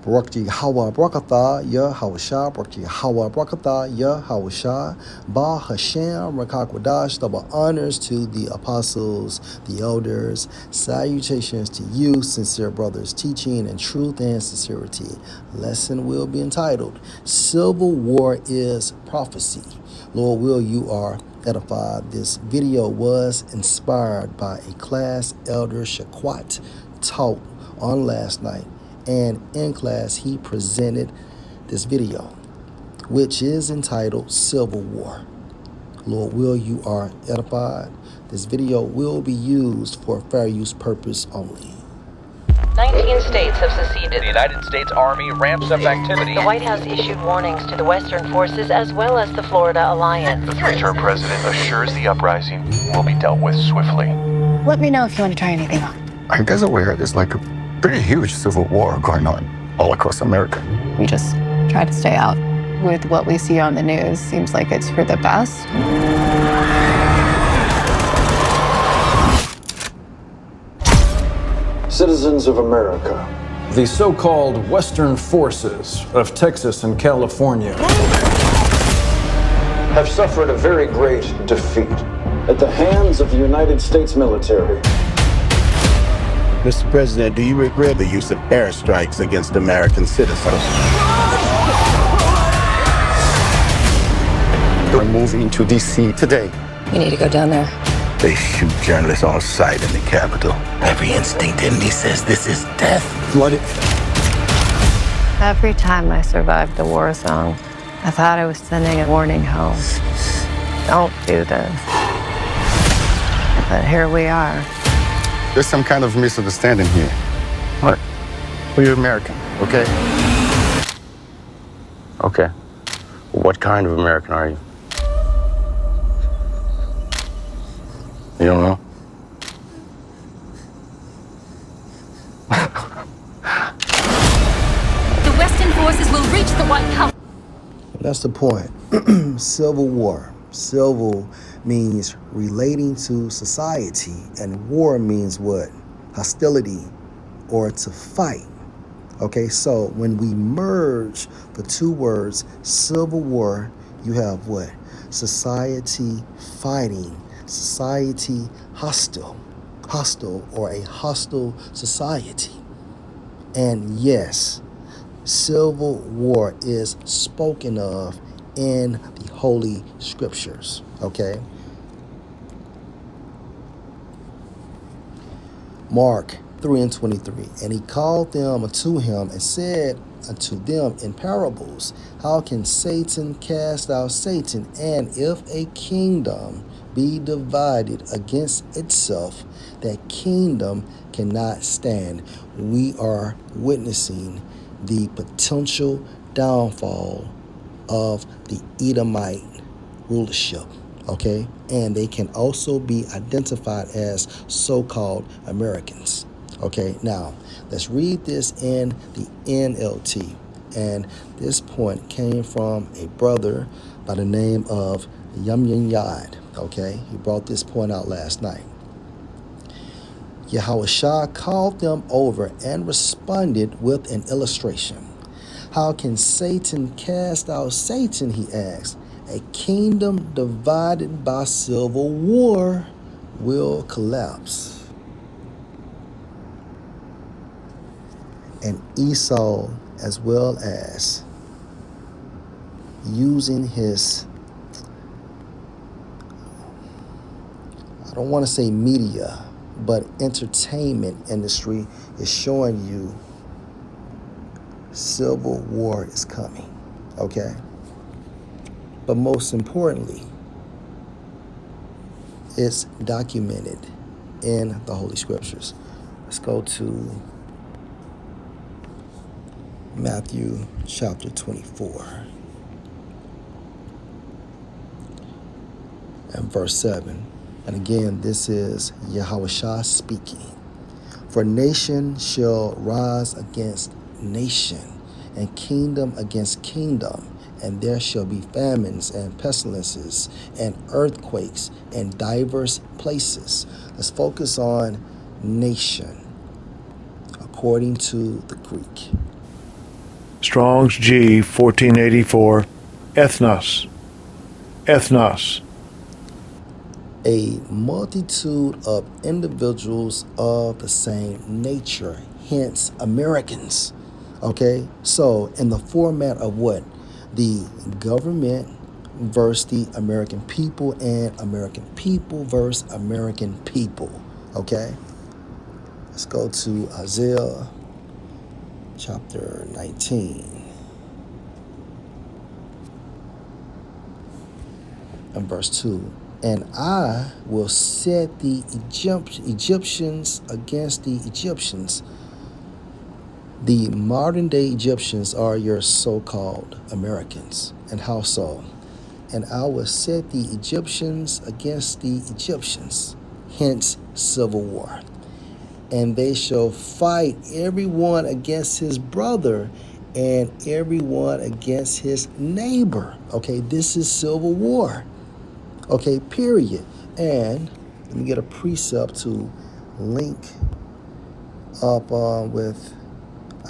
Barak Yahweh Barakatha, Yahawashah, Barak Yahweh Barakatha, Yahawashah, Ba Hashem, Rakakwadash, double honors to the apostles, the elders, salutations to you, sincere brothers, teaching in truth and sincerity. Lesson will be entitled, Civil War is Prophecy. Lord will, you are edified. This video was inspired by a class elder Shaquat taught on last night. And in class, he presented this video, which is entitled Civil War. Lord will, you are edified. This video will be used for fair use purpose only. 19 states have seceded. The United States Army ramps up activity. The White House issued warnings to the Western forces as well as the Florida Alliance. The three-term president assures the uprising will be dealt with swiftly. Let me know if you want to try anything on. Are you guys aware there's like a pretty huge civil war going on all across America? We just try to stay out. With what we see on the news, seems like it's for the best. Citizens of America, the so-called Western forces of Texas and California have suffered a very great defeat at the hands of the United States military. Mr. President, do you regret the use of airstrikes against American citizens? They're moving to D.C. today. We need to go down there. They shoot journalists on sight in the Capitol. Every instinct in me says this is death. Flooded. Every time I survived a war zone, I thought I was sending a warning home. Don't do this. But here we are. There's some kind of misunderstanding here. What? Well, you're American, okay? Okay. What kind of American are you? You don't know? The Western forces will reach the White House. That's the point. Civil war. Civil means relating to society, and war means what? Hostility or to fight. Okay, so when we merge the two words civil war, you have what? Society fighting, society hostile or a hostile society. And yes, civil war is spoken of in the Holy Scriptures, okay? Mark 3:23, and he called them unto him and said unto them in parables, how can Satan cast out Satan? And if a kingdom be divided against itself, that kingdom cannot stand. We are witnessing the potential downfall of the Edomite rulership, okay? And they can also be identified as so-called Americans, okay? Now, let's read this in the NLT. And this point came from a brother by the name of Yamyin Yad, okay? He brought this point out last night. Yahushua called them over and responded with an illustration. How can Satan cast out Satan, he asked. A kingdom divided by civil war will collapse. And Esau, as well as using his, I don't want to say media, but entertainment industry, is showing you civil war is coming, okay? But most importantly, it's documented in the Holy Scriptures. Let's go to Matthew chapter 24 and verse 7. And again, this is Yahushua speaking. For nation shall rise against nation, and kingdom against kingdom, and there shall be famines and pestilences and earthquakes in diverse places. Let's focus on nation according to the Greek. Strong's G 1484, ethnos. Ethnos. A multitude of individuals of the same nature, hence Americans. Okay, so in the format of what? The government versus the American people and American people versus American people. Okay, let's go to Isaiah chapter 19 and verse 2. And I will set the Egyptians against the Egyptians. The modern day Egyptians are your so-called Americans. And how so? And I will set the Egyptians against the Egyptians, hence civil war. And they shall fight everyone against his brother and everyone against his neighbor. Okay, this is civil war. Okay, period. And let me get a precept to link up with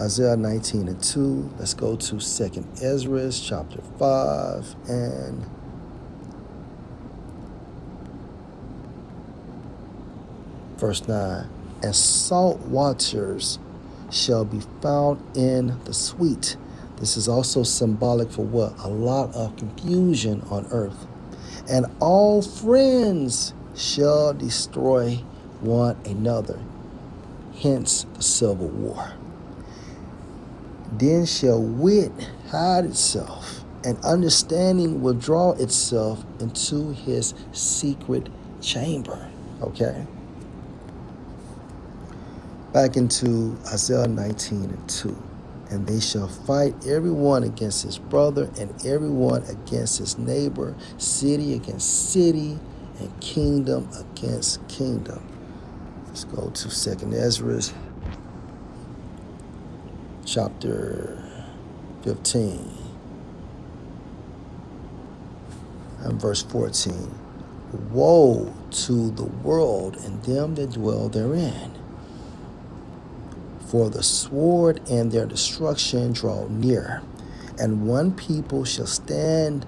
Isaiah 19 and 2. Let's go to 2nd Ezra chapter 5 and verse 9. And salt waters shall be found in the sweet. This is also symbolic for what? A lot of confusion on earth. And all friends shall destroy one another, hence the civil war. Then shall wit hide itself, and understanding withdraw itself into his secret chamber. Okay? Back into Isaiah 19 and 2. And they shall fight everyone against his brother and everyone against his neighbor, city against city, and kingdom against kingdom. Let's go to 2nd Ezra, chapter 15, and verse 14. Woe to the world and them that dwell therein, for the sword and their destruction draw near, and one people shall stand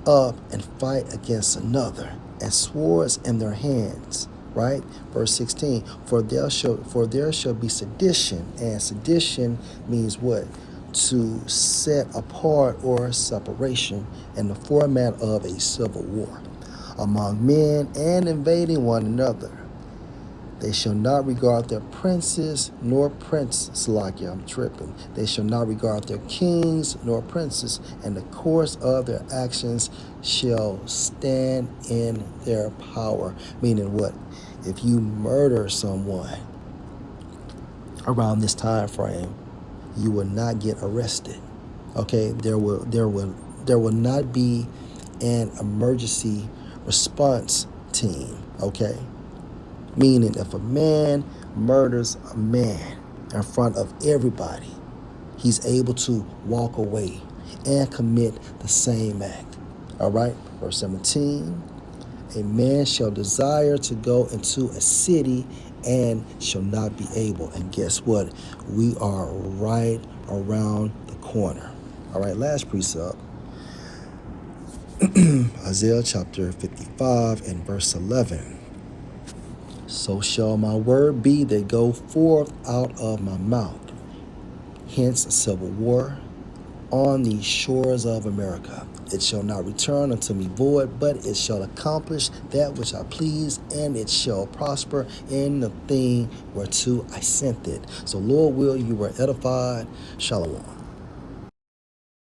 up and fight against another, and swords in their hands. Right? Verse 16. For there shall be sedition, and sedition means what? To set apart or separation in the format of a civil war among men and invading one another. They shall not regard their princes nor princes. I'm tripping. They shall not regard their kings nor princes, and the course of their actions shall stand in their power. Meaning what? If you murder someone around this time frame, you will not get arrested. Okay, there will not be an emergency response team. Okay. Meaning if a man murders a man in front of everybody, he's able to walk away and commit the same act. All right, verse 17. A man shall desire to go into a city and shall not be able. And guess what? We are right around the corner. All right, last precept. Isaiah chapter 55 and verse 11. So shall my word be that go forth out of my mouth. Hence a civil war on the shores of America. It shall not return unto me void, but it shall accomplish that which I please, and it shall prosper in the thing whereto I sent it. So Lord will, you were edified. Shalom.